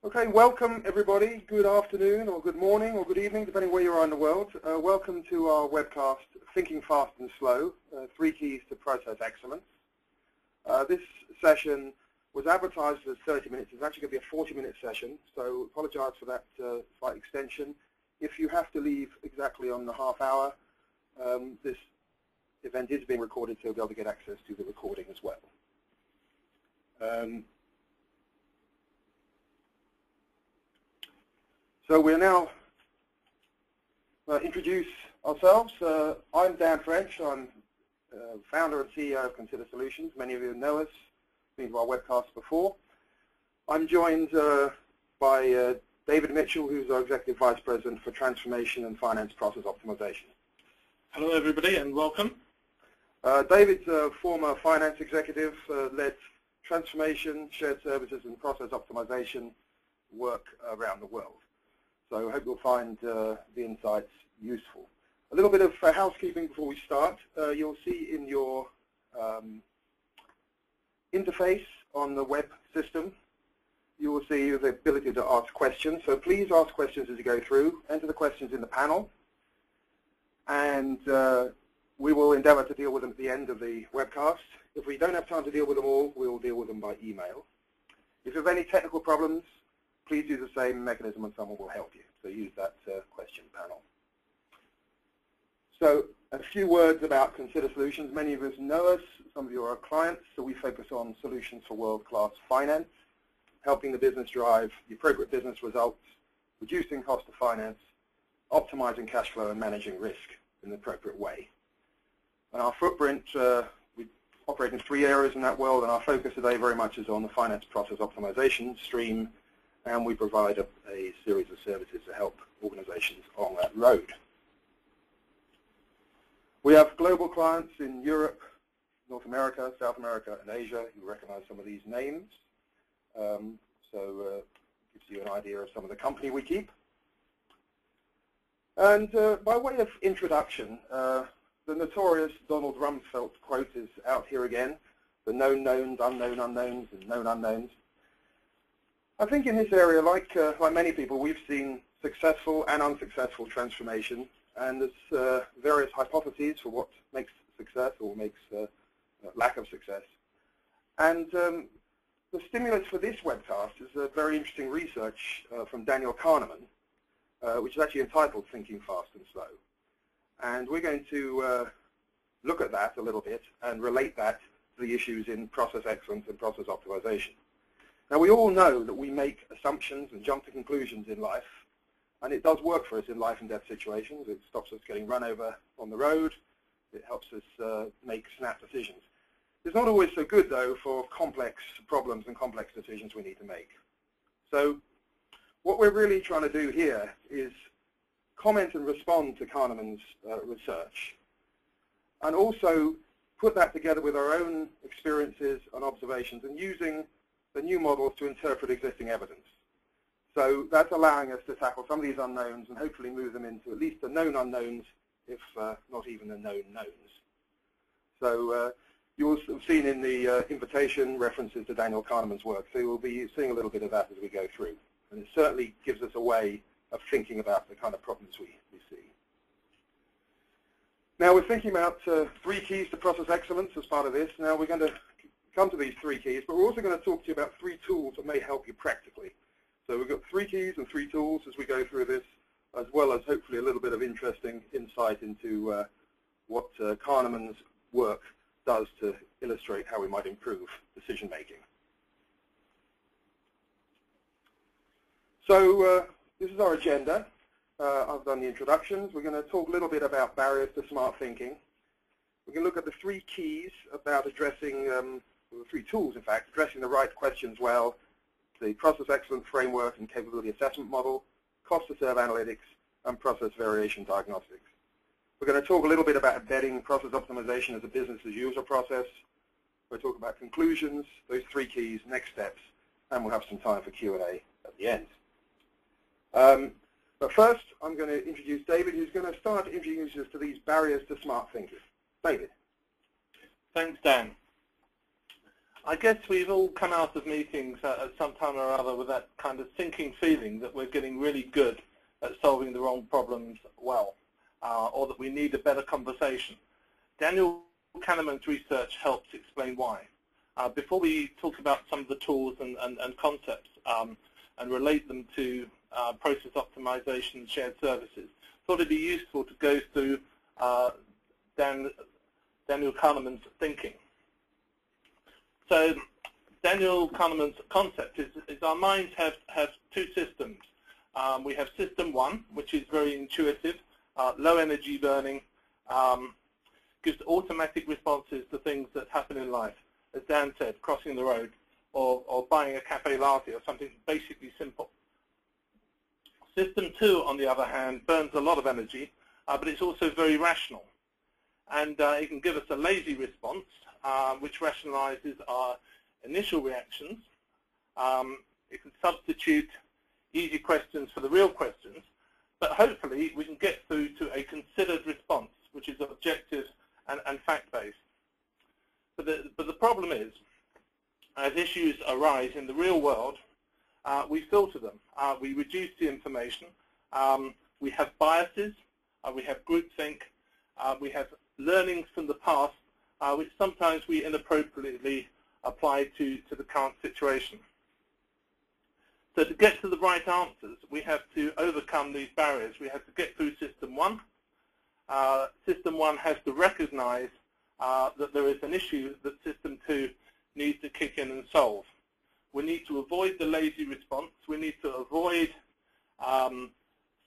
Okay, welcome everybody. Good afternoon or good morning or good evening, depending where you are in the world. Welcome to our webcast, Thinking Fast and Slow, 3 Keys to Process Excellence. This session was advertised as 30 minutes. It's actually going to be a 40-minute session, so apologize for that slight extension. If you have to leave exactly on the half hour, this event is being recorded, so you'll be able to get access to the recording as well. So we'll now introduce ourselves. I'm Dan French. I'm founder and CEO of Consider Solutions. Many of you know us, been to our webcasts before. I'm joined by David Mitchell, who's our Executive Vice President for Transformation and Finance Process Optimization. Hello everybody and welcome. David's a former finance executive, led transformation, shared services and process optimization work around the world. So I hope you'll find the insights useful. A little bit of housekeeping before we start. You'll see in your interface on the web system, you will see the ability to ask questions. So please ask questions as you go through. Enter the questions in the panel. And we will endeavor to deal with them at the end of the webcast. If we don't have time to deal with them all, we will deal with them by email. If you have any technical problems, please use the same mechanism and someone will help you. So use that question panel. So a few words about Consider Solutions. Many of us know us. Some of you are our clients. So we focus on solutions for world-class finance, helping the business drive the appropriate business results, reducing cost of finance, optimizing cash flow, and managing risk in the appropriate way. And our footprint, we operate in 3 areas in that world, and our focus today very much is on the finance process optimization stream, and we provide a series of services to help organizations on that road. We have global clients in Europe, North America, South America, and Asia. You recognize some of these names. So gives you an idea of some of the company we keep. And by way of introduction, the notorious Donald Rumsfeld quote is out here again: the known knowns, unknown unknowns, and known unknowns. I think in this area, like many people, we've seen successful and unsuccessful transformation, and there's various hypotheses for what makes success or makes lack of success. And the stimulus for this webcast is a very interesting research from Daniel Kahneman, which is actually entitled Thinking Fast and Slow. And we're going to look at that a little bit and relate that to the issues in process excellence and process optimization. Now, we all know that we make assumptions and jump to conclusions in life, and it does work for us in life and death situations. It stops us getting run over on the road. It helps us make snap decisions. It's not always so good, though, for complex problems and complex decisions we need to make. So what we're really trying to do here is comment and respond to Kahneman's research, and also put that together with our own experiences and observations, and using the new models to interpret existing evidence. So that's allowing us to tackle some of these unknowns and hopefully move them into at least the known unknowns, if not even the known knowns. So you will have seen in the invitation references to Daniel Kahneman's work, so you'll be seeing a little bit of that as we go through. And it certainly gives us a way of thinking about the kind of problems we see. Now we're thinking about 3 keys to process excellence as part of this. Now we're going to come to these 3 keys, but we're also going to talk to you about 3 tools that may help you practically. So we've got 3 keys and 3 tools as we go through this, as well as hopefully a little bit of interesting insight into what Kahneman's work does to illustrate how we might improve decision making. So this is our agenda. I've done the introductions. We're going to talk a little bit about barriers to smart thinking. We're going to look at the 3 keys about addressing, the 3 tools, in fact, addressing the right questions well, the process excellence framework and capability assessment model, cost to serve analytics, and process variation diagnostics. We're going to talk a little bit about embedding process optimization as a business as usual process. We'll talk about conclusions, those 3 keys, next steps, and we'll have some time for Q&A at the end. But first, I'm going to introduce David, who's going to start introducing us to these barriers to smart thinking. David. Thanks, Dan. I guess we've all come out of meetings at some time or other with that kind of sinking feeling that we're getting really good at solving the wrong problems well, or that we need a better conversation. Daniel Kahneman's research helps explain why. Before we talk about some of the tools and concepts and relate them to process optimization and shared services, I thought it'd be useful to go through Daniel Kahneman's thinking. So Daniel Kahneman's concept is our minds have two systems. We have system one, which is very intuitive, low energy burning, gives automatic responses to things that happen in life. As Dan said, crossing the road or buying a cafe latte or something basically simple. System two, on the other hand, burns a lot of energy, but it's also very rational. And it can give us a lazy response, which rationalizes our initial reactions. It can substitute easy questions for the real questions, but hopefully we can get through to a considered response, which is objective and fact-based. But the problem is, as issues arise in the real world, we filter them. We reduce the information. We have biases. We have groupthink. We have learnings from the past, which sometimes we inappropriately apply to the current situation. So to get to the right answers, we have to overcome these barriers. We have to get through system one. System one has to recognize that there is an issue that system two needs to kick in and solve. We need to avoid the lazy response. We need to avoid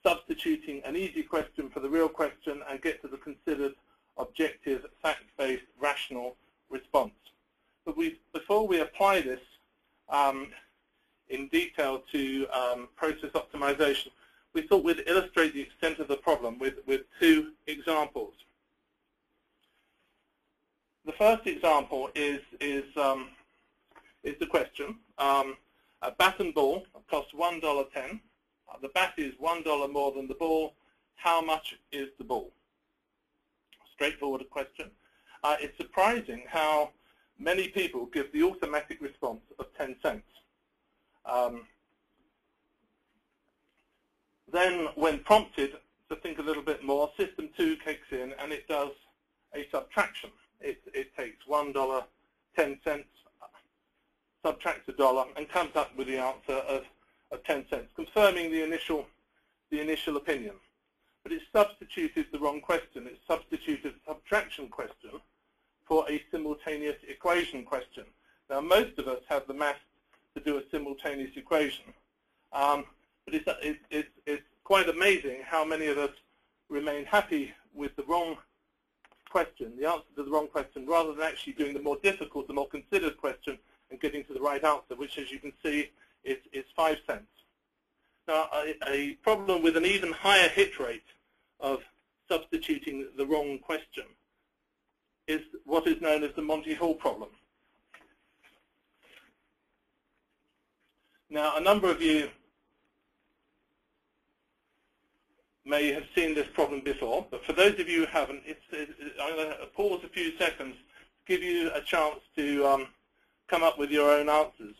substituting an easy question for the real question and get to the considered, objective, fact-based, rational response. But before we apply this in detail to process optimization, we thought we'd illustrate the extent of the problem with two examples. The first example is the question. A bat and ball costs $1.10. The bat is $1 more than the ball. How much is the ball? Straightforward question. It's surprising how many people give the automatic response of 10 cents. Then, when prompted to think a little bit more, system two kicks in and it does a subtraction. It takes $1, 10 cents, subtracts $1, and comes up with the answer of 10 cents, confirming the initial opinion. But it substituted the wrong question. It substituted a subtraction question for a simultaneous equation question. Now, most of us have the math to do a simultaneous equation, but it's quite amazing how many of us remain happy with the wrong question, the answer to the wrong question, rather than actually doing the more difficult, the more considered question and getting to the right answer, which, as you can see, is 5 cents. Now, a problem with an even higher hit rate of substituting the wrong question is what is known as the Monty problem. Now, a number of you may have seen this problem before, but for those of you who haven't, I'm going to pause a few seconds to give you a chance to come up with your own answers.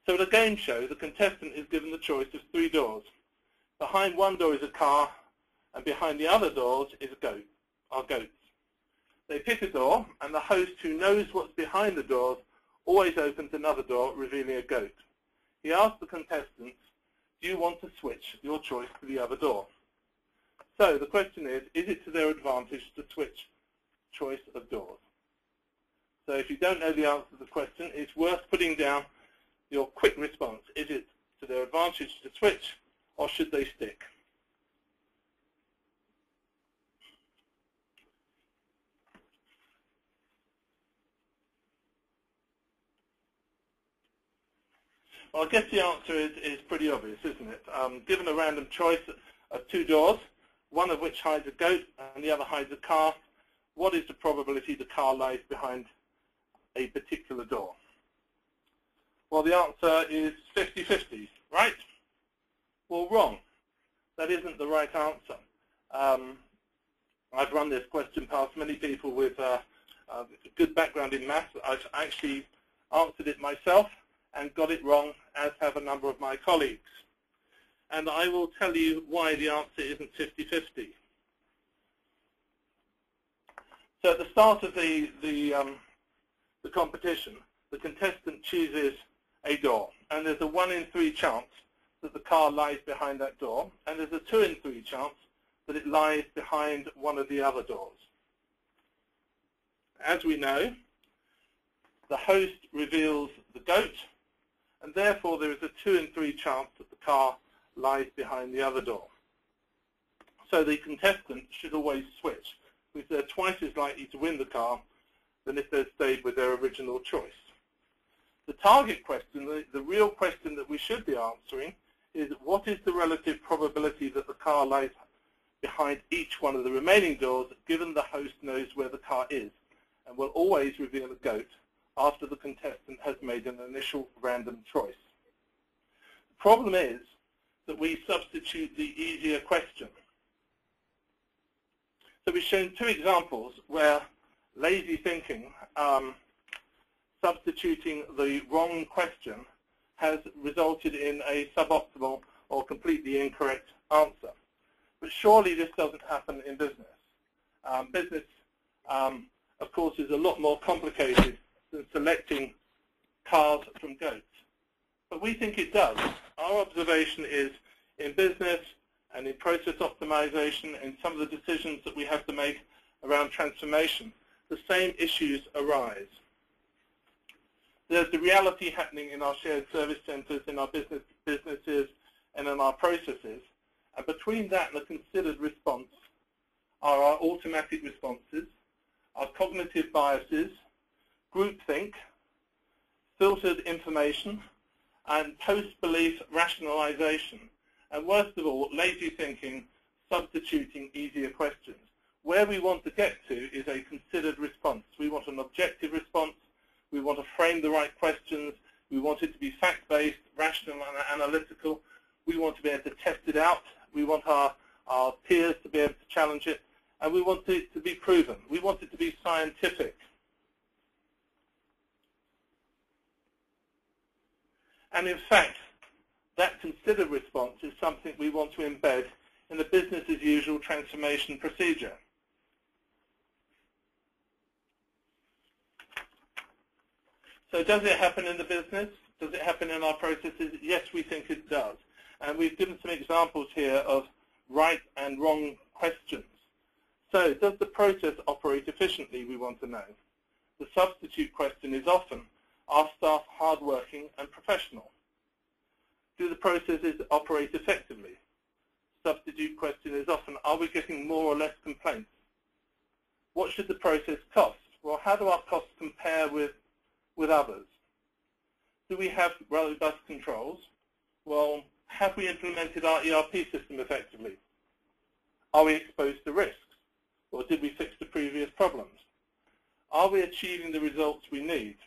So at a game show, the contestant is given the choice of 3 doors. Behind one door is a car, and behind the other doors are goats. They pick a door, and the host, who knows what's behind the doors, always opens another door, revealing a goat. He asks the contestants, do you want to switch your choice to the other door? So the question is it to their advantage to switch choice of doors? So if you don't know the answer to the question, it's worth putting down your quick response. Is it to their advantage to switch, or should they stick? Well, I guess the answer is pretty obvious, isn't it? Given a random choice of 2 doors, one of which hides a goat and the other hides a car, what is the probability the car lies behind a particular door? Well, the answer is 50-50, right? Well, wrong. That isn't the right answer. I've run this question past many people with a good background in maths. I've actually answered it myself and got it wrong, as have a number of my colleagues. And I will tell you why the answer isn't 50-50. So at the start of the competition, the contestant chooses a door, and there's a 1 in 3 chance that the car lies behind that door, and there's a 2 in 3 chance that it lies behind one of the other doors. As we know, the host reveals the goat, and therefore there is a 2 in 3 chance that the car lies behind the other door. So the contestant should always switch, because they're twice as likely to win the car than if they stayed with their original choice. The target question, the real question that we should be answering, is what is the relative probability that the car lies behind each one of the remaining doors, given the host knows where the car is, and will always reveal a goat after the contestant has made an initial random choice. The problem is that we substitute the easier question. So we've shown 2 examples where lazy thinking, substituting the wrong question, has resulted in a suboptimal or completely incorrect answer. But surely this doesn't happen in business. Business, of course, is a lot more complicated than selecting cars from goats. But we think it does. Our observation is in business and in process optimization and some of the decisions that we have to make around transformation, the same issues arise. There's the reality happening in our shared service centers, in our businesses, and in our processes. And between that and the considered response are our automatic responses, our cognitive biases, groupthink, filtered information, and post-belief rationalization. And worst of all, lazy thinking, substituting easier questions. Where we want to get to is a considered response. We want an objective response. We want to frame the right questions. We want it to be fact-based, rational and analytical. We want to be able to test it out. We want our peers to be able to challenge it. And we want it to be proven. We want it to be scientific. And in fact, that considered response is something we want to embed in the business-as-usual transformation procedure. So does it happen in the business? Does it happen in our processes? Yes, we think it does. And we've given some examples here of right and wrong questions. So does the process operate efficiently, we want to know. The substitute question is often, are staff hardworking and professional? Do the processes operate effectively? Substitute question is often, are we getting more or less complaints? What should the process cost? Well, how do our costs compare with others? Do we have robust controls? Well, have we implemented our ERP system effectively? Are we exposed to risks? Or did we fix the previous problems? Are we achieving the results we need?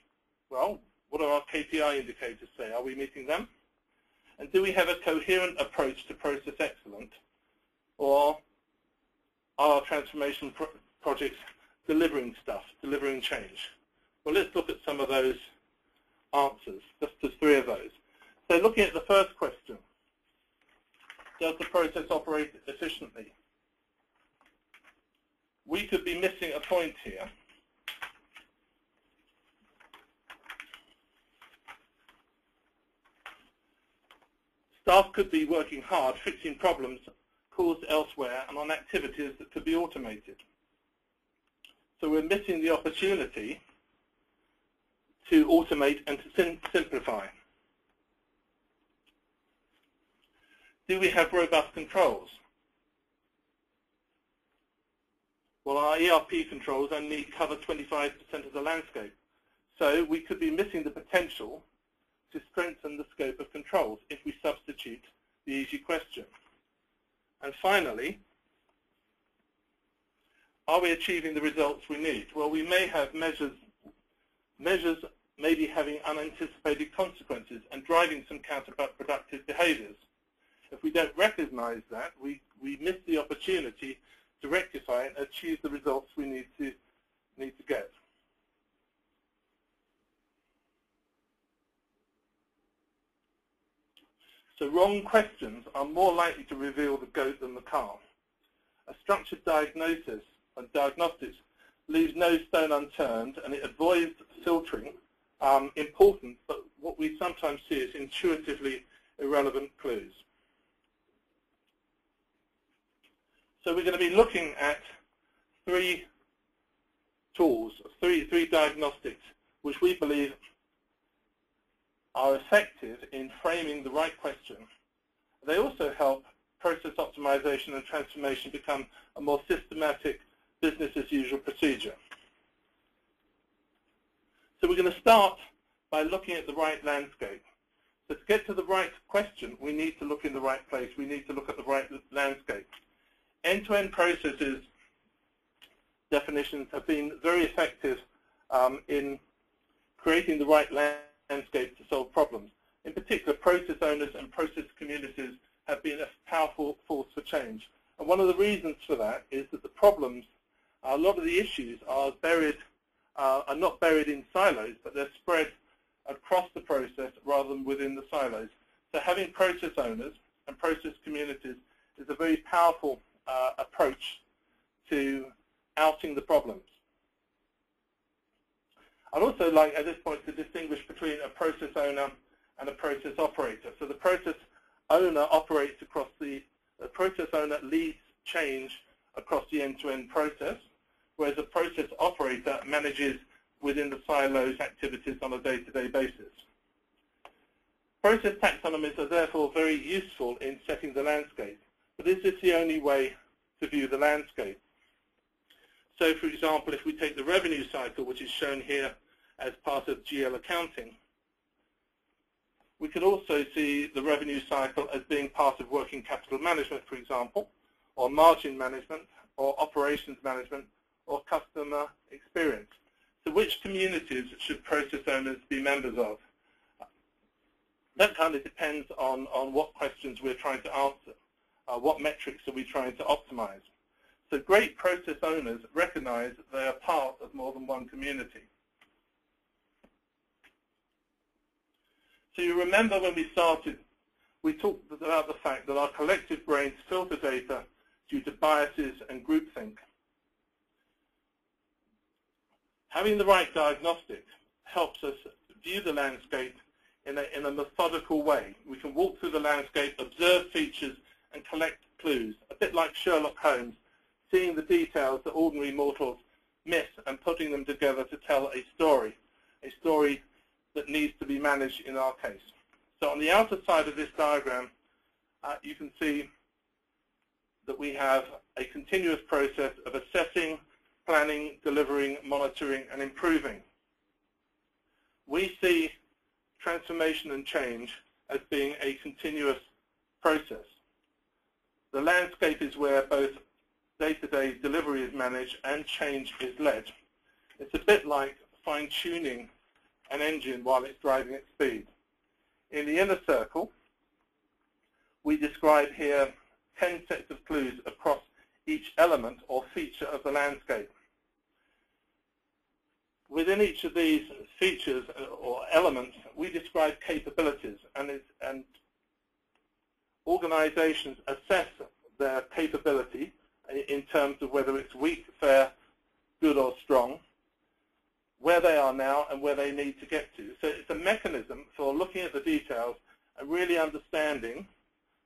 Well, what do our KPI indicators say? Are we meeting them? And do we have a coherent approach to process excellence? Or are our transformation projects delivering stuff, delivering change? Well, let's look at some of those answers, just 3 of those. So looking at the first question, does the process operate efficiently? We could be missing a point here. Staff could be working hard, fixing problems caused elsewhere and on activities that could be automated. So we're missing the opportunity to automate and to simplify. Do we have robust controls? Well, our ERP controls only cover 25% of the landscape. So we could be missing the potential to strengthen the scope of controls if we substitute the easy question. And finally, are we achieving the results we need? Well, we may have measures maybe having unanticipated consequences and driving some counterproductive behaviors. If we don't recognize that, we miss the opportunity to rectify and achieve the results we need to get. So wrong questions are more likely to reveal the goat than the car. A structured diagnosis and diagnostics leaves no stone unturned, and it avoids filtering important, but what we sometimes see is intuitively irrelevant clues. So we're going to be looking at three tools, three diagnostics, which we believe are effective in framing the right question. They also help process optimization and transformation become a more systematic business-as-usual procedure. So we're going to start by looking at the right landscape. So to get to the right question, we need to look in the right place. We need to look at the right landscape. End-to-end processes definitions have been very effective in creating the right landscape to solve problems. In particular, process owners and process communities have been a powerful force for change. And one of the reasons for that is that the problems, a lot of the issues are not buried in silos, but they're spread across the process rather than within the silos. So having process owners and process communities is a very powerful approach to outing the problems. I'd also like at this point to distinguish between a process owner and a process operator. So the process owner operates across the process owner leads change across the end-to-end process, whereas a process operator manages within the silos activities on a day-to-day basis. Process taxonomies are therefore very useful in setting the landscape, but is this the only way to view the landscape? So for example, if we take the revenue cycle, which is shown here as part of GL accounting, we could also see the revenue cycle as being part of working capital management, for example, or margin management, or operations management, or customer experience. So which communities should process owners be members of? That kind of depends on what questions we're trying to answer. What metrics are we trying to optimize? So great process owners recognize that they are part of more than one community. So you remember when we started, we talked about the fact that our collective brains filter data due to biases and groupthink. Having the right diagnostic helps us view the landscape in a methodical way. We can walk through the landscape, observe features, and collect clues, a bit like Sherlock Holmes, seeing the details that ordinary mortals miss and putting them together to tell a story that needs to be managed in our case. So on the outer side of this diagram, you can see that we have a continuous process of assessing, planning, delivering, monitoring, and improving. We see transformation and change as being a continuous process. The landscape is where both day-to-day delivery is managed and change is led. It's a bit like fine-tuning an engine while it's driving at speed. In the inner circle, we describe here 10 sets of clues across each element or feature of the landscape. Within each of these features or elements, we describe capabilities, and organizations assess their capability in terms of whether it's weak, fair, good, or strong, where they are now and where they need to get to. So it's a mechanism for looking at the details and really understanding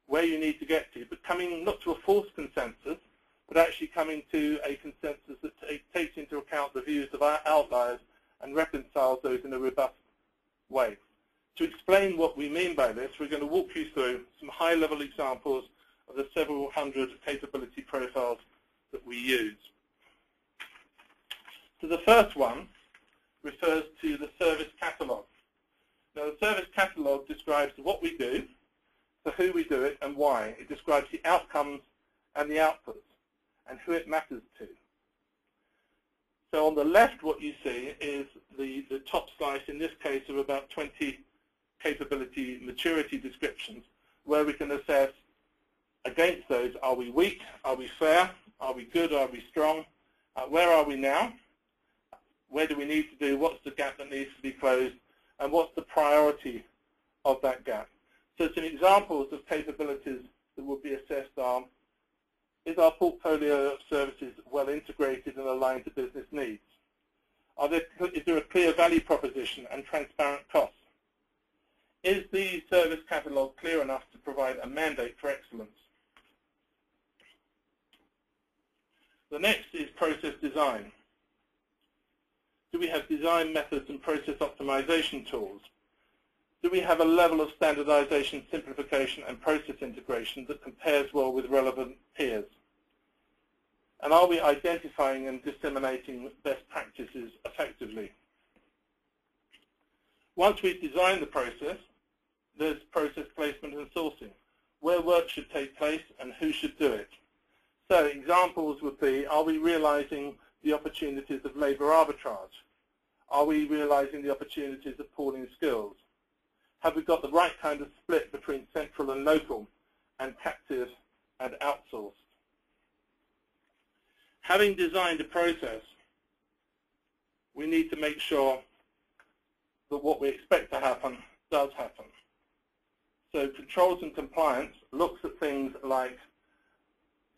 where you need to get to, but coming not to a false consensus, but actually coming to a consensus that takes into account the views of our outliers and reconciles those in a robust way. To explain what we mean by this, we're going to walk you through some high-level examples of the several hundred capability profiles that we use. So the first one refers to the service catalog. Now, the service catalog describes what we do, for who we do it, and why. It describes the outcomes and the outputs, and who it matters to. So on the left, what you see is the top slice, in this case, of about 20 capability maturity descriptions, where we can assess against those, are we weak, are we fair, are we good, are we strong, where are we now, where do we need to do, what's the gap that needs to be closed, and what's the priority of that gap. So some examples of capabilities that would be assessed are, is our portfolio of services well integrated and aligned to business needs? Is there a clear value proposition and transparent costs? Is the service catalogue clear enough to provide a mandate for excellence? The next is process design. Do we have design methods and process optimization tools? Do we have a level of standardization, simplification, and process integration that compares well with relevant peers? And are we identifying and disseminating best practices effectively? Once we've designed the process, there's process placement and sourcing, where work should take place and who should do it. So examples would be, are we realizing the opportunities of labor arbitrage? Are we realizing the opportunities of pooling skills? Have we got the right kind of split between central and local, and captive and outsourced? Having designed a process, we need to make sure that what we expect to happen does happen. So controls and compliance looks at things like,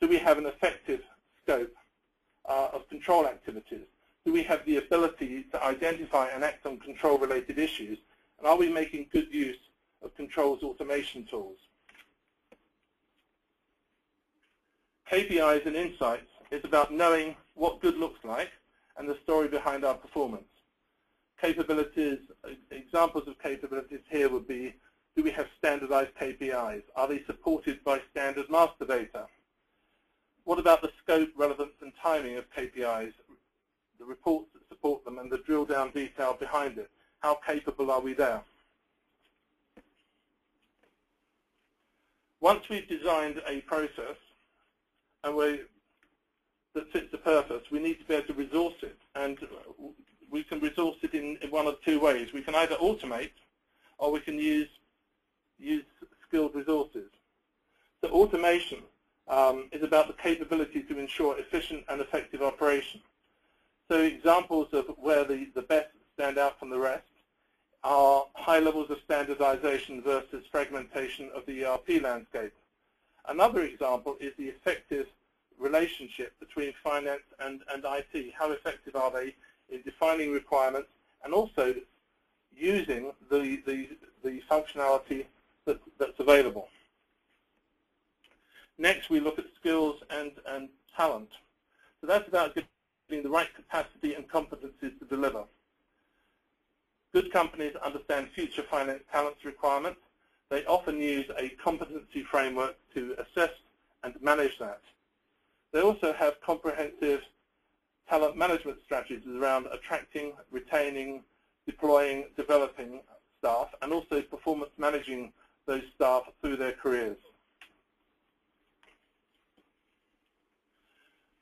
do we have an effective scope of control activities? Do we have the ability to identify and act on control-related issues? And are we making good use of controls automation tools? KPIs and Insights is about knowing what good looks like and the story behind our performance. Capabilities, examples of capabilities here would be, do we have standardized KPIs? Are they supported by standard master data? What about the scope, relevance, and timing of KPIs, the reports that support them, and the drill-down detail behind it? How capable are we there? Once we've designed a process and that fits the purpose, we need to be able to resource it. And we can resource it in one of two ways. We can either automate or we can use skilled resources. So automation is about the capability to ensure efficient and effective operation. So examples of where the best stand out from the rest are high levels of standardization versus fragmentation of the ERP landscape. Another example is the effective relationship between finance and IT. How effective are they in defining requirements and also using the functionality that's available? Next, we look at skills and talent. So that's about getting the right capacity and competencies to deliver. Good companies understand future finance talent's requirements. They often use a competency framework to assess and manage that. They also have comprehensive talent management strategies around attracting, retaining, deploying, developing staff, and also performance managing those staff through their careers.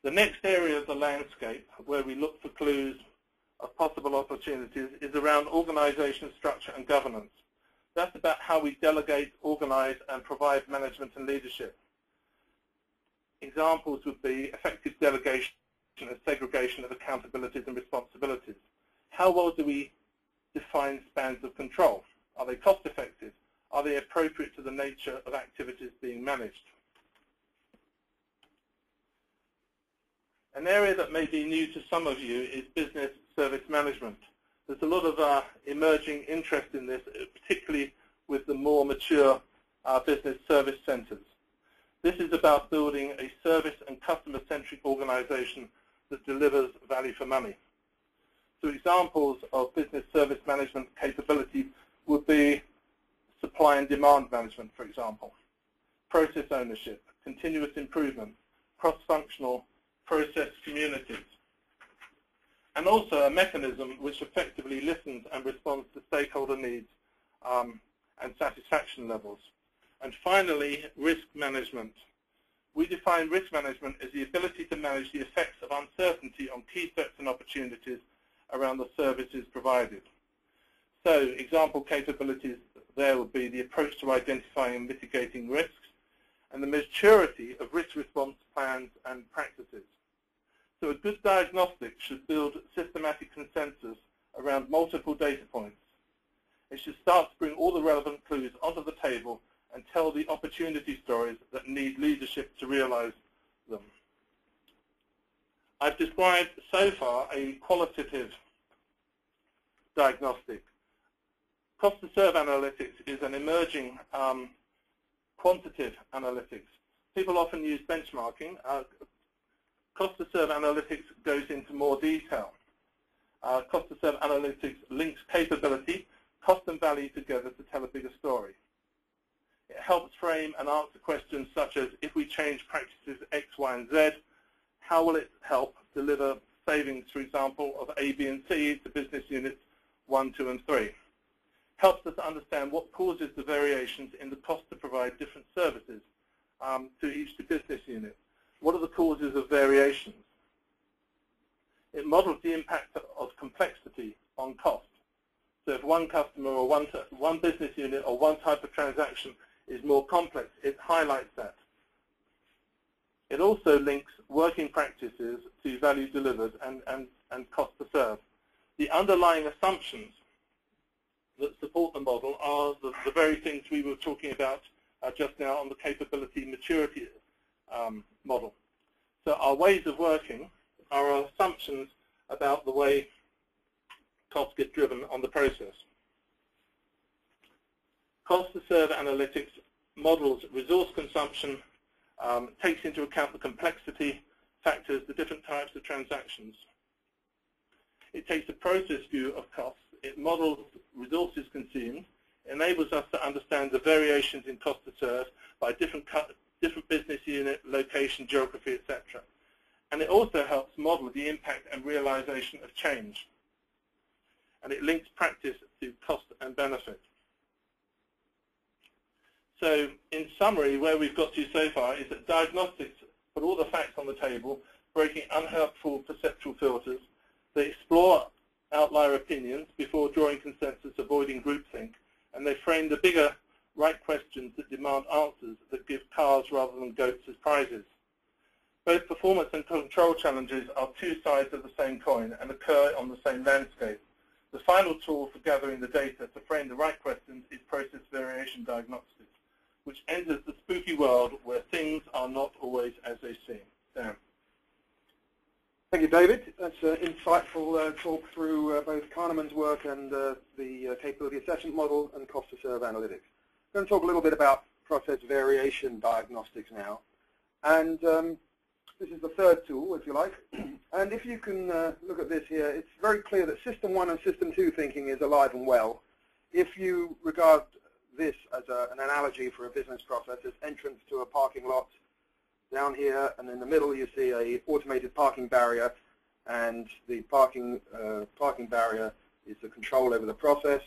The next area of the landscape where we look for clues of possible opportunities is around organization structure and governance. That's about how we delegate, organize, and provide management and leadership. Examples would be effective delegation and segregation of accountabilities and responsibilities. How well do we define spans of control? Are they cost effective? Are they appropriate to the nature of activities being managed? An area that may be new to some of you is business service management. There's a lot of emerging interest in this, particularly with the more mature business service centers. This is about building a service and customer-centric organization that delivers value for money. So examples of business service management capability would be supply and demand management, for example, process ownership, continuous improvement, cross-functional process communities, and also a mechanism which effectively listens and responds to stakeholder needs and satisfaction levels. And finally, risk management. We define risk management as the ability to manage the effects of uncertainty on key threats and opportunities around the services provided. So example capabilities there would be the approach to identifying and mitigating risks and the maturity of risk response plans and practices. So a good diagnostic should build systematic consensus around multiple data points. It should start to bring all the relevant clues onto the table and tell the opportunity stories that need leadership to realize them. I've described so far a qualitative diagnostic. Cost to serve analytics is an emerging quantitative analytics. People often use benchmarking. Cost to serve analytics goes into more detail. Cost to serve analytics links capability, cost and value together to tell a bigger story. It helps frame and answer questions such as, if we change practices X, Y, and Z, how will it help deliver savings, for example, of A, B, and C to business units 1, 2, and 3? Helps us understand what causes the variations in the cost to provide different services to each business unit. What are the causes of variations? It models the impact of complexity on cost. So if one customer or one business unit or one type of transaction is more complex, it highlights that. It also links working practices to value delivered and cost to serve. The underlying assumptions that support the model are the very things we were talking about just now on the capability maturity model. So our ways of working are our assumptions about the way costs get driven on the process. Cost to serve analytics models resource consumption, takes into account the complexity factors, the different types of transactions. It takes a process view of costs. It models resources consumed, enables us to understand the variations in cost to serve by different business unit, location, geography, etc. And it also helps model the impact and realization of change. And it links practice to cost and benefit. So in summary, where we've got to so far is that diagnostics put all the facts on the table, breaking unhelpful perceptual filters. They explore outlier opinions before drawing consensus, avoiding groupthink, and they frame the bigger right questions that demand answers that give cars rather than goats as prizes. Both performance and control challenges are two sides of the same coin and occur on the same landscape. The final tool for gathering the data to frame the right questions is process variation diagnostics, which enters the spooky world where things are not always as they seem. Dan. Thank you, David. That's an insightful talk through both Kahneman's work and the capability assessment model and cost to serve analytics. I'm going to talk a little bit about process variation diagnostics now. And this is the third tool, if you like. And if you can look at this here, it's very clear that System 1 and System 2 thinking is alive and well. If you regard this as an analogy for a business process, as entrance to a parking lot down here, and in the middle you see a automated parking barrier, and the parking barrier is the control over the process.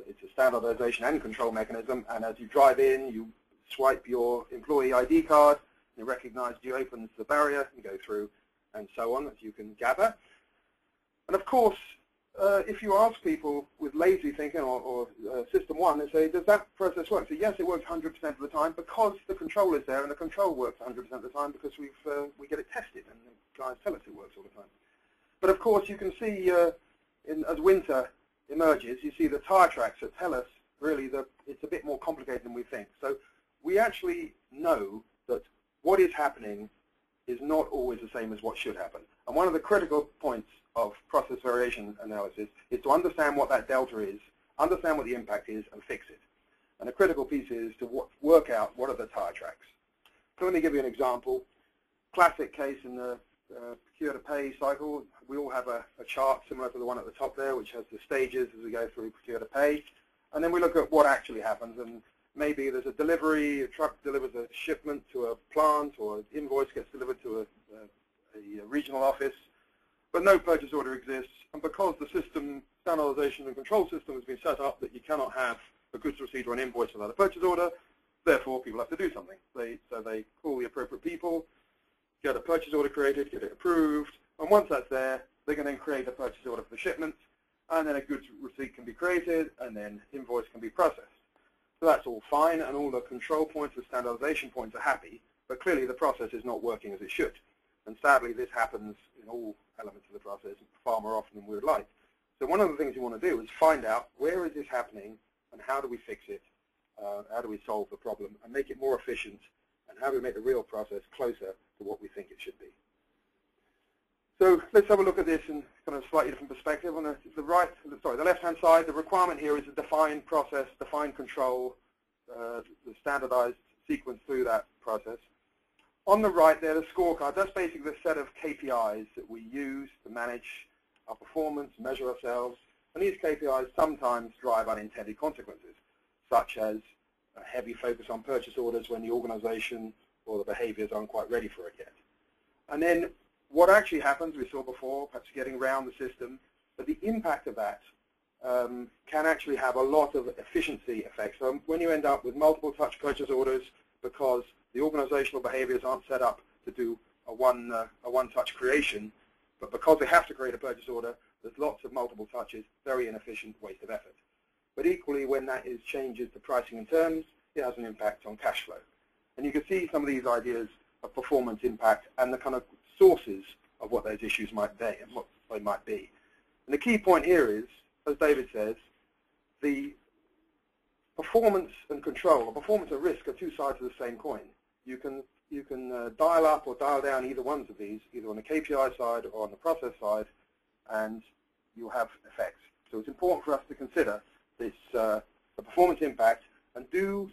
It's a standardization and control mechanism, and as you drive in, you swipe your employee ID card, it recognizes you, opens the barrier, you go through, and so on, as you can gather. And of course, if you ask people with lazy thinking or System 1, they say, does that process work? So yes, it works 100% of the time because the control is there, and the control works 100% of the time because we get it tested, and the guys tell us it works all the time. But of course, you can see as winter emerges, you see the tire tracks that tell us really that it's a bit more complicated than we think. So we actually know that what is happening is not always the same as what should happen. And one of the critical points of process variation analysis is to understand what that delta is, understand what the impact is, and fix it. And a critical piece is to work out what are the tire tracks. So let me give you an example. Classic case in the procure to pay cycle, we all have a chart similar to the one at the top there, which has the stages as we go through procure to pay. And then we look at what actually happens. And maybe there's a delivery, a truck delivers a shipment to a plant, or an invoice gets delivered to a regional office, but no purchase order exists. And because the system, standardization and control system has been set up that you cannot have a goods receipt or an invoice without a purchase order, therefore people have to do something. So they call the appropriate people, get a purchase order created, get it approved, and once that's there, they can then create a purchase order for the shipment, and then a goods receipt can be created, and then invoice can be processed. So that's all fine, and all the control points, the standardization points are happy, but clearly the process is not working as it should. And sadly, this happens in all elements of the process far more often than we would like. So one of the things you want to do is find out where is this happening and how do we fix it, how do we solve the problem and make it more efficient, and how do we make the real process closer to what we think it should be. So let's have a look at this in kind of a slightly different perspective. On the left-hand side, the requirement here is a defined process, defined control, the standardized sequence through that process. On the right there, the scorecard, that's basically the set of KPIs that we use to manage our performance, measure ourselves, and these KPIs sometimes drive unintended consequences, such as a heavy focus on purchase orders when the organization or the behaviors aren't quite ready for it yet. And then what actually happens, we saw before, perhaps getting around the system, but the impact of that can actually have a lot of efficiency effects. So when you end up with multiple touch purchase orders because the organizational behaviors aren't set up to do a one-touch creation, but because they have to create a purchase order, there's lots of multiple touches, very inefficient waste of effort. But equally, when that is changes to pricing and terms, it has an impact on cash flow. And you can see some of these ideas of performance impact and the kind of sources of what those issues might be and what they might be. And the key point here is, as David says, the performance and control, or performance and risk, are two sides of the same coin. You can dial up or dial down either ones of these, either on the KPI side or on the process side, and you'll have effects. So it's important for us to consider this the performance impact and do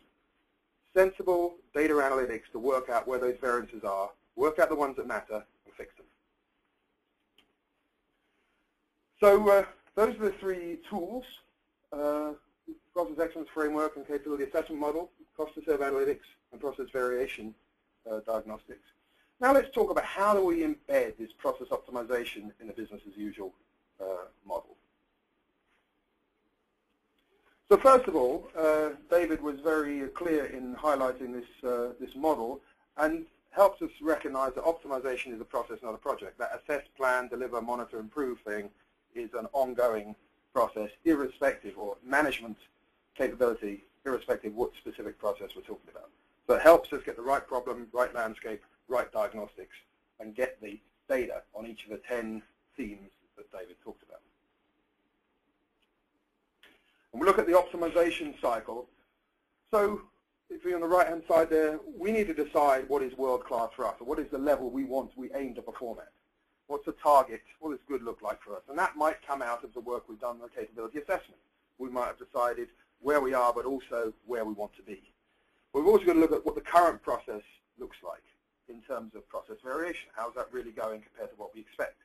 sensible data analytics to work out where those variances are, work out the ones that matter, and fix them. So those are the three tools: process excellence framework and capability assessment model, cost to serve analytics, and process variation diagnostics. Now let's talk about how do we embed this process optimization in the business as usual model. So first of all, David was very clear in highlighting this model and helps us recognize that optimization is a process, not a project. That assess, plan, deliver, monitor, improve thing is an ongoing process, irrespective, or management capability, irrespective of what specific process we're talking about. So it helps us get the right problem, right landscape, right diagnostics, and get the data on each of the 10 themes that David talked about. And we look at the optimization cycle. So if you're on the right-hand side there, we need to decide what is world-class for us, or what is the level we aim to perform at. What's the target? What does good look like for us? And that might come out of the work we've done on the capability assessment. We might have decided where we are, but also where we want to be. We've also got to look at what the current process looks like in terms of process variation. How's that really going compared to what we expect?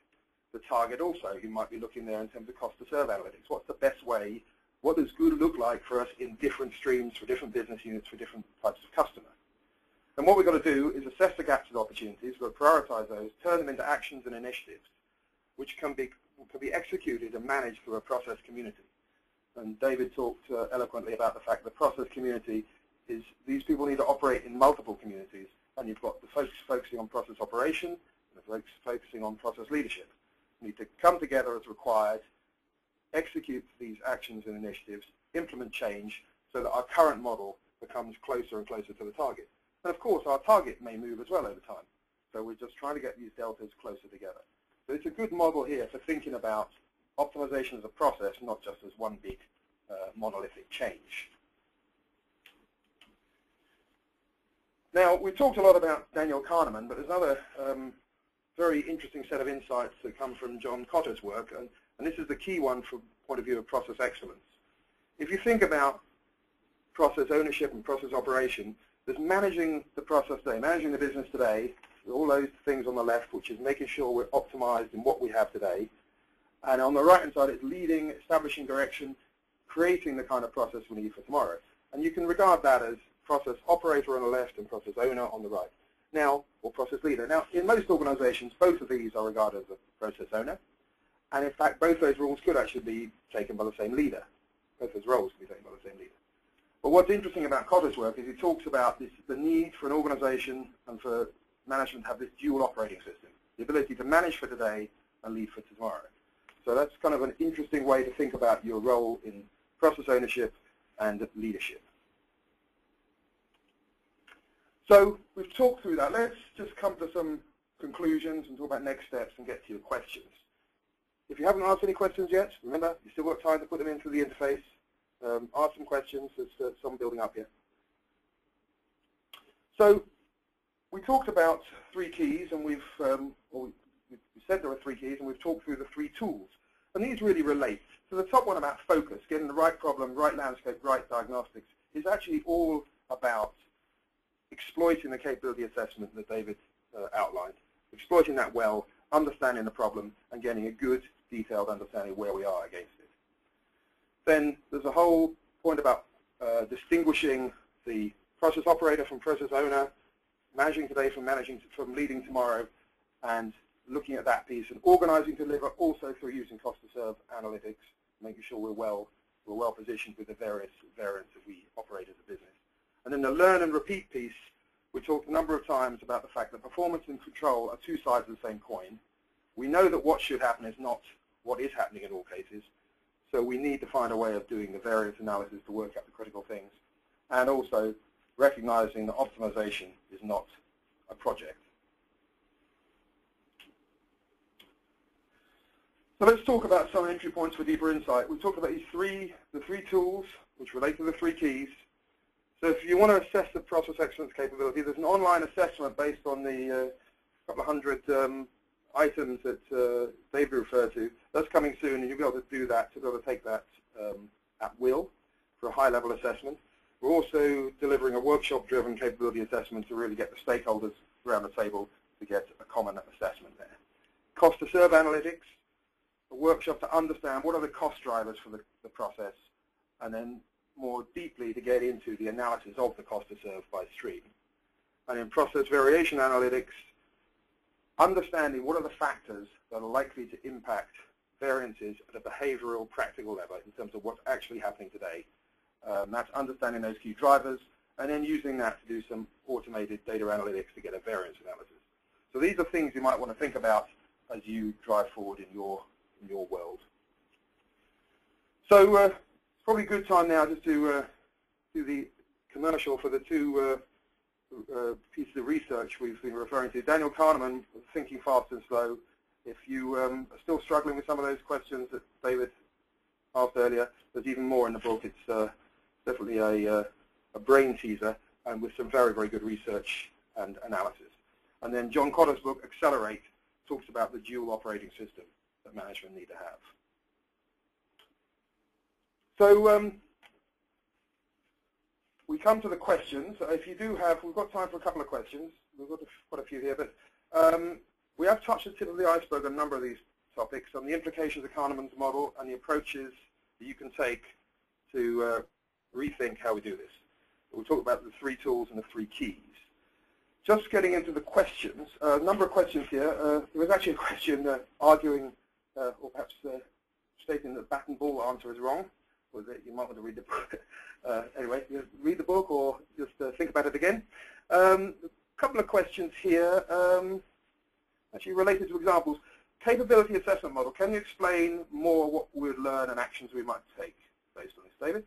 The target also, you might be looking there in terms of cost to serve analytics. What's the best way? What does good look like for us in different streams, for different business units, for different types of customer? And what we've got to do is assess the gaps and opportunities. We've got to prioritize those, turn them into actions and initiatives, which can be executed and managed through a process community. And David talked eloquently about the fact that the process community is these people need to operate in multiple communities, and you've got the folks focusing on process operation and the folks focusing on process leadership. You need to come together as required, execute these actions and initiatives, implement change so that our current model becomes closer and closer to the target. And of course, our target may move as well over time. So we're just trying to get these deltas closer together. So it's a good model here for thinking about optimization as a process, not just as one big monolithic change. Now, we talked a lot about Daniel Kahneman, but there's another very interesting set of insights that come from John Cotter's work, and this is the key one from the point of view of process excellence. If you think about process ownership and process operation, there's managing the process today, managing the business today, all those things on the left, which is making sure we're optimized in what we have today. And on the right-hand side, it's leading, establishing direction, creating the kind of process we need for tomorrow. And you can regard that as process operator on the left and process owner on the right. Now, or process leader. Now, in most organizations, both of these are regarded as a process owner. And in fact, both those roles could actually be taken by the same leader. Both those roles could be taken by the same leader. But what's interesting about Cotter's work is he talks about the need for an organization and for management to have this dual operating system, the ability to manage for today and lead for tomorrow. So that's kind of an interesting way to think about your role in process ownership and leadership. So we've talked through that. Let's just come to some conclusions and talk about next steps and get to your questions. if you haven't asked any questions yet, remember, you still got time to put them into the interface. Ask some questions. There's some building up here. So we talked about 3 keys, and we said there were 3 keys, and we've talked through the 3 tools. And these really relate. So the top one about focus, getting the right problem, right landscape, right diagnostics, is actually all about exploiting the capability assessment that David outlined, exploiting that well, understanding the problem, and getting a good, detailed understanding of where we are against it. Then there's a whole point about distinguishing the process operator from process owner, managing today from leading tomorrow, and looking at that piece and organizing to deliver also through using cost to serve analytics, making sure we're well positioned with the various variants that we operate as a business. And then the learn and repeat piece, we talked a number of times about the fact that performance and control are 2 sides of the same coin. We know that what should happen is not what is happening in all cases, so we need to find a way of doing the variance analysis to work out the critical things, and also recognizing that optimization is not a project. So let's talk about some entry points for deeper insight. We talked about the 3 tools which relate to the 3 keys. So if you want to assess the process excellence capability, there's an online assessment based on the couple of hundred items that David referred to. That's coming soon, and you'll be able to do that, to be able to take that at will for a high-level assessment. We're also delivering a workshop-driven capability assessment to really get the stakeholders around the table to get a common assessment there. Cost to serve analytics, a workshop to understand what are the cost drivers for the process, and then more deeply to get into the analysis of the cost to serve by stream. And in process variation analytics, understanding what are the factors that are likely to impact variances at a behavioral, practical level in terms of what's actually happening today. That's understanding those key drivers, and then using that to do some automated data analytics to get a variance analysis. So these are things you might want to think about as you drive forward in your world. So it's probably a good time now just to do the commercial for the 2 pieces of research we've been referring to. Daniel Kahneman, Thinking Fast and Slow. If you are still struggling with some of those questions that David asked earlier, there's even more in the book. It's definitely a brain teaser, and with some very, very good research and analysis. And then John Cotter's book, Accelerate, talks about the dual operating system that management need to have. So we come to the questions. If you do have, we've got time for a couple of questions. We've got quite a few here, but we have touched the tip of the iceberg on a number of these topics, on the implications of Kahneman's model and the approaches that you can take to rethink how we do this. We'll talk about the 3 tools and the 3 keys. Just getting into the questions, a number of questions here. There was actually a question arguing, or perhaps stating that bat and ball answer is wrong, or that you might want to read the book. Anyway, you read the book or just think about it again. A couple of questions here, actually related to examples. Capability assessment model. Can you explain more what we would learn and actions we might take based on this, David?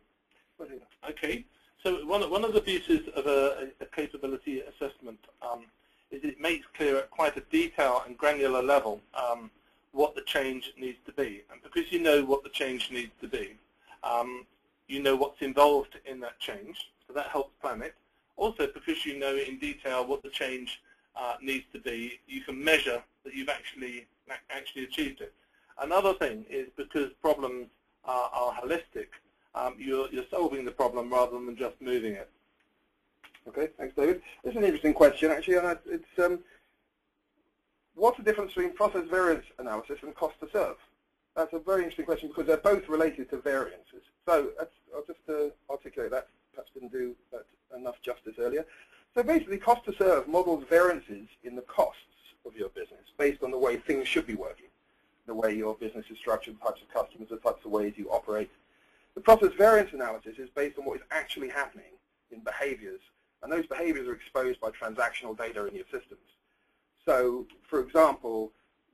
Okay. So one of the pieces of a capability assessment is it makes clear at quite a detailed and granular level what the change needs to be. And because you know what the change needs to be, you know what's involved in that change, so that helps plan it. Also, because you know in detail what the change needs to be, you can measure that you've actually achieved it. Another thing is because problems are holistic, you're solving the problem rather than just moving it. Okay, thanks, David. This is an interesting question, actually, and it's what's the difference between process variance analysis and cost to serve? That's a very interesting question because they're both related to variances. So I'll just articulate that. Perhaps didn't do that enough justice earlier. So basically, cost to serve models variances in the costs of your business based on the way things should be working, the way your business is structured, the types of customers, the types of ways you operate. The process variance analysis is based on what is actually happening in behaviors, and those behaviors are exposed by transactional data in your systems. So, for example,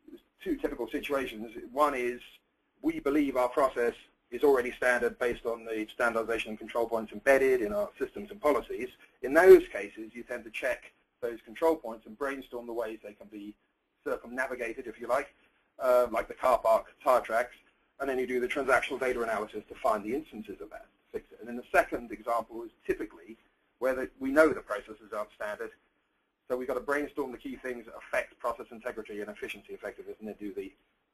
there's 2 typical situations. One is we believe our process is already standard based on the standardization and control points embedded in our systems and policies. In those cases, you tend to check those control points and brainstorm the ways they can be circumnavigated, if you like, like the car park, tire tracks, and then you do the transactional data analysis to find the instances of that, fix it. And then the second example is typically where we know the processes aren't standard, so we've got to brainstorm the key things that affect process integrity and efficiency effectiveness, and then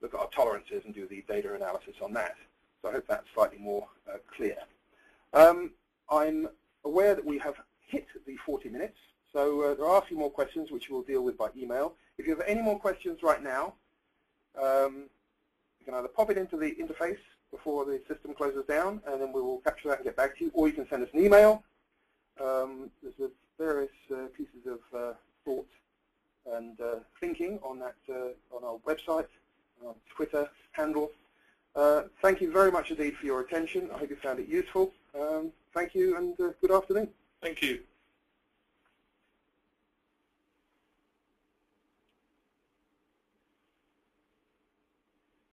look at our tolerances and do the data analysis on that. So I hope that's slightly more clear. I'm aware that we have hit the 40 minutes, so there are a few more questions which we'll deal with by email. If you have any more questions right now, you can either pop it into the interface before the system closes down, and then we will capture that and get back to you, or you can send us an email. There's various pieces of thought and thinking on that on our website, on Twitter handle. Thank you very much indeed for your attention. I hope you found it useful. Thank you, and good afternoon. Thank you.